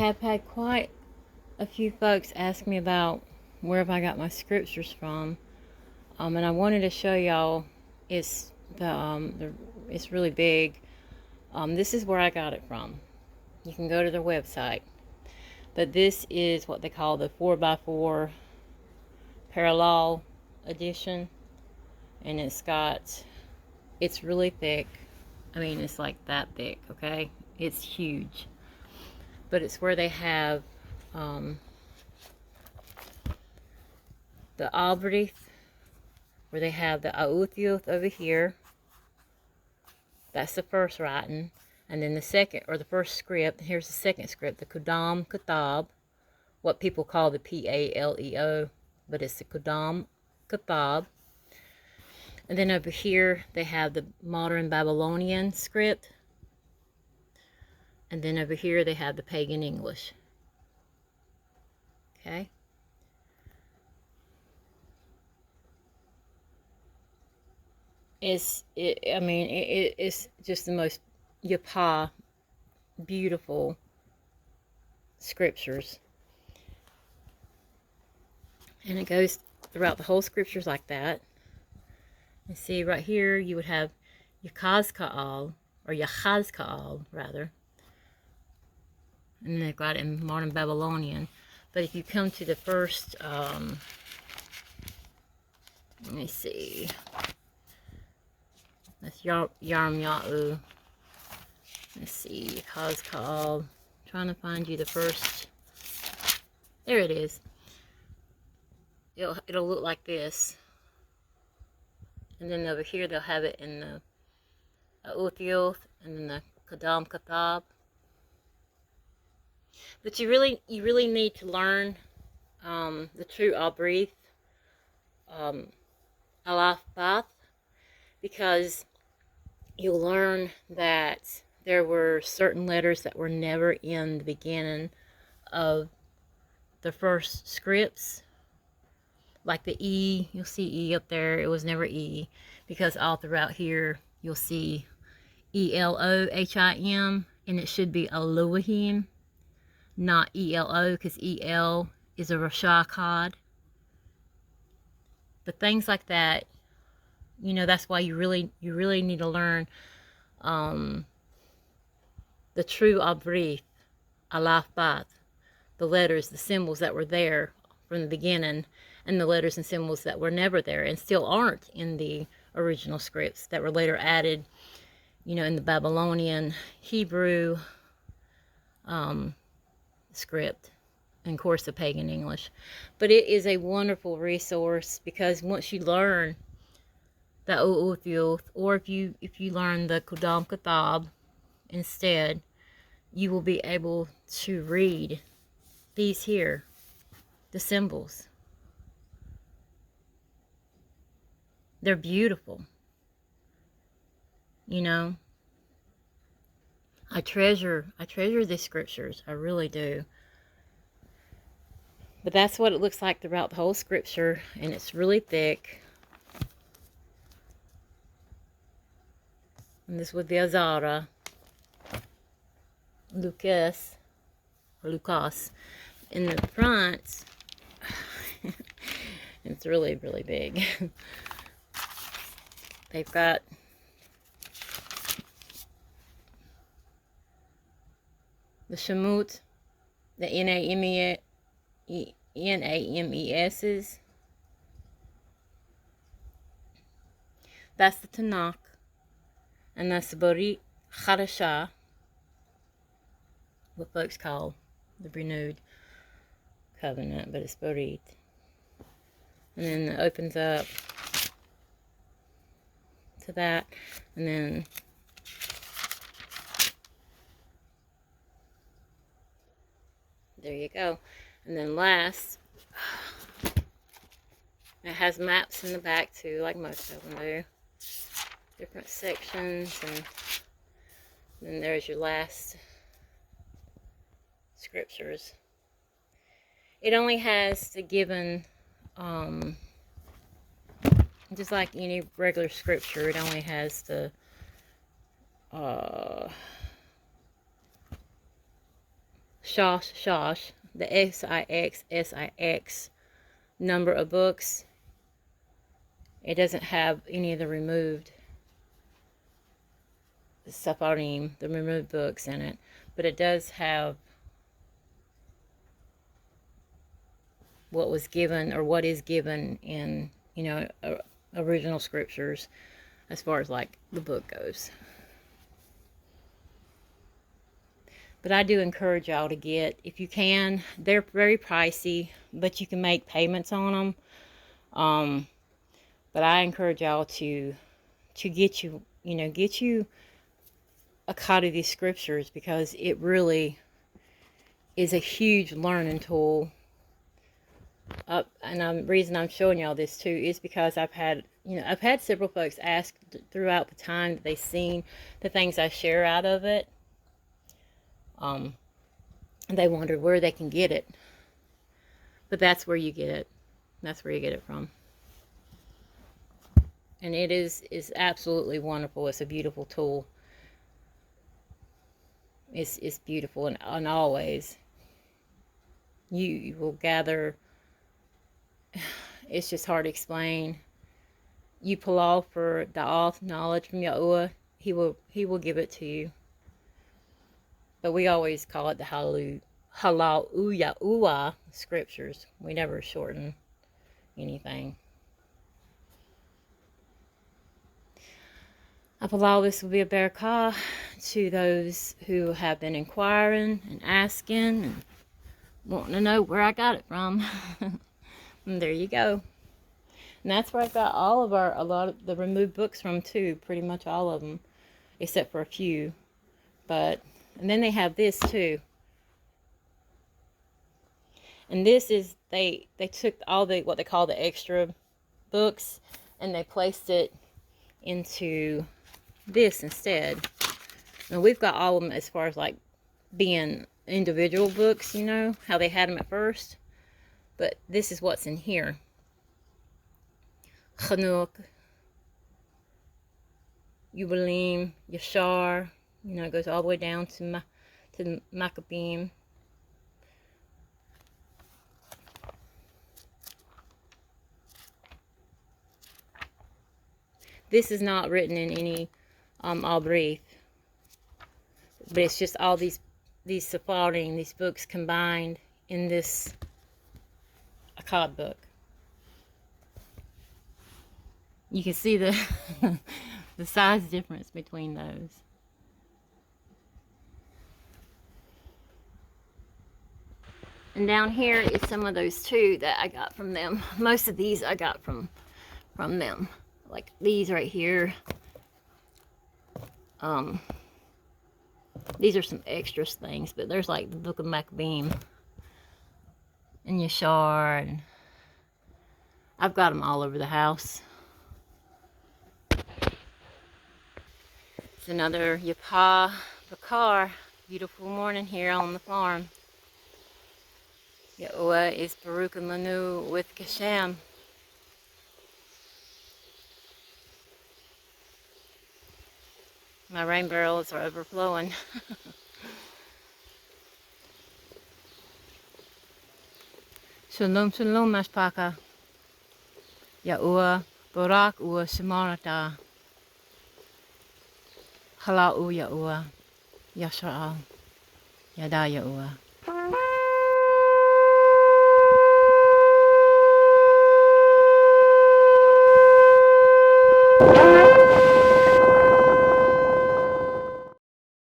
have had quite a few folks ask me about where have I got my scriptures from, and I wanted to show y'all. It's it's really big. This is where I got it from. You can go to their website, but this is what they call the 4x4 Parallal Edition, and it's really thick. I mean, it's like that thick, okay? It's huge. But it's where they have the ABRYTH, where they have the ABRYTH over here. That's the first writing. And then the second, or the first script, here's the second script, the Qudam Kitab, what people call the Paleo, but it's the Qudam Kitab. And then over here, they have the modern Babylonian script. And then over here, they have the pagan English. Okay. It's just the most yapa, beautiful scriptures. And it goes throughout the whole scriptures like that. And see, right here, you would have Yakazka'al, or Yachazka'al, rather. And they've got it in modern Babylonian. But if you come to the first, let me see. That's Yarmya'u. Let's see, Yakazka'al. Trying to find you the first. There it is. It'll look like this. And then over here they'll have it in the Uthioth and then the Qudam Kitab. But you really need to learn the true ABRYTH, ABRYTH, because you'll learn that there were certain letters that were never in the beginning of the first scripts. Like the E, you'll see E up there. It was never E, because all throughout here you'll see Elohim, and it should be Elohim, not ELO, because EL is a Rasha cod. But things like that, you know, that's why you really need to learn the true ABRYTH, ABRYTH, the letters, the symbols that were there from the beginning, and the letters and symbols that were never there and still aren't in the original scripts that were later added, you know, in the Babylonian, Hebrew script, and of course the pagan English. But it is a wonderful resource, because once you learn the Uthioth, or if you learn the Qudam Kitab instead, you will be able to read these here, the symbols. They're beautiful. You know, I treasure these scriptures. I really do. But that's what it looks like throughout the whole scripture, and it's really thick. And this would be Azara, Lucas, in the front. It's really big. They've got the Shemut, the NAMESs. That's the Tanakh. And that's the Brit Chadashah, what folks call the renewed covenant, but it's Brit. And then it opens up to that, and then there you go. And then last, it has maps in the back too, like most of them do. Different sections, and then there's your last scriptures. It only has the given, just like any regular scripture, it only has the Shosh, the XIXSIX number of books. It doesn't have any of the removed Sepharim, the removed books in it, but it does have what was given or what is given in, you know, original scriptures as far as like the book goes. But I do encourage y'all to get, if you can, they're very pricey, but you can make payments on them. But I encourage y'all to get you, get you a copy of these scriptures, because it really is a huge learning tool. And the reason I'm showing y'all this too is because I've had several folks ask throughout the time that they've seen the things I share out of it. And they wondered where they can get it. But that's where you get it. That's where you get it from. And it is absolutely wonderful. It's a beautiful tool. It's beautiful, and always you will gather. It's just hard to explain. You pull off for the knowledge from Yahuwah, he will give it to you. But we always call it the Halal Yahuwah scriptures. We never shorten anything. I believe this will be a barakah to those who have been inquiring and asking and wanting to know where I got it from. And there you go. And that's where I got a lot of the removed books from too. Pretty much all of them, except for a few. And then they have this too. And this is, they took all the, what they call the extra books, and they placed it into this instead. And we've got all of them as far as like being individual books, you know, how they had them at first. But this is what's in here. Chanuk, Yubalim, Yashar, you know, it goes all the way down to Maccabim. This is not written in any ABRYTH, but it's just all these Sepharim, these books combined in this Akkad book. You can see the the size difference between those. And down here is some of those too that I got from them. Most of these I got from them. Like these right here. These are some extra things, but there's like the Book of Maccabim and Yashar, and I've got them all over the house. It's another Yapah Bakar. Beautiful morning here on the farm. Yahuwah is Baruch and Lanu with Kasham. My rain barrels are overflowing. Shalom, shalom, Mashpaka. Yahuwah, Barak Ua Shemarata. Halal Yahuwah. Yasha'al. Yada Yahuwah.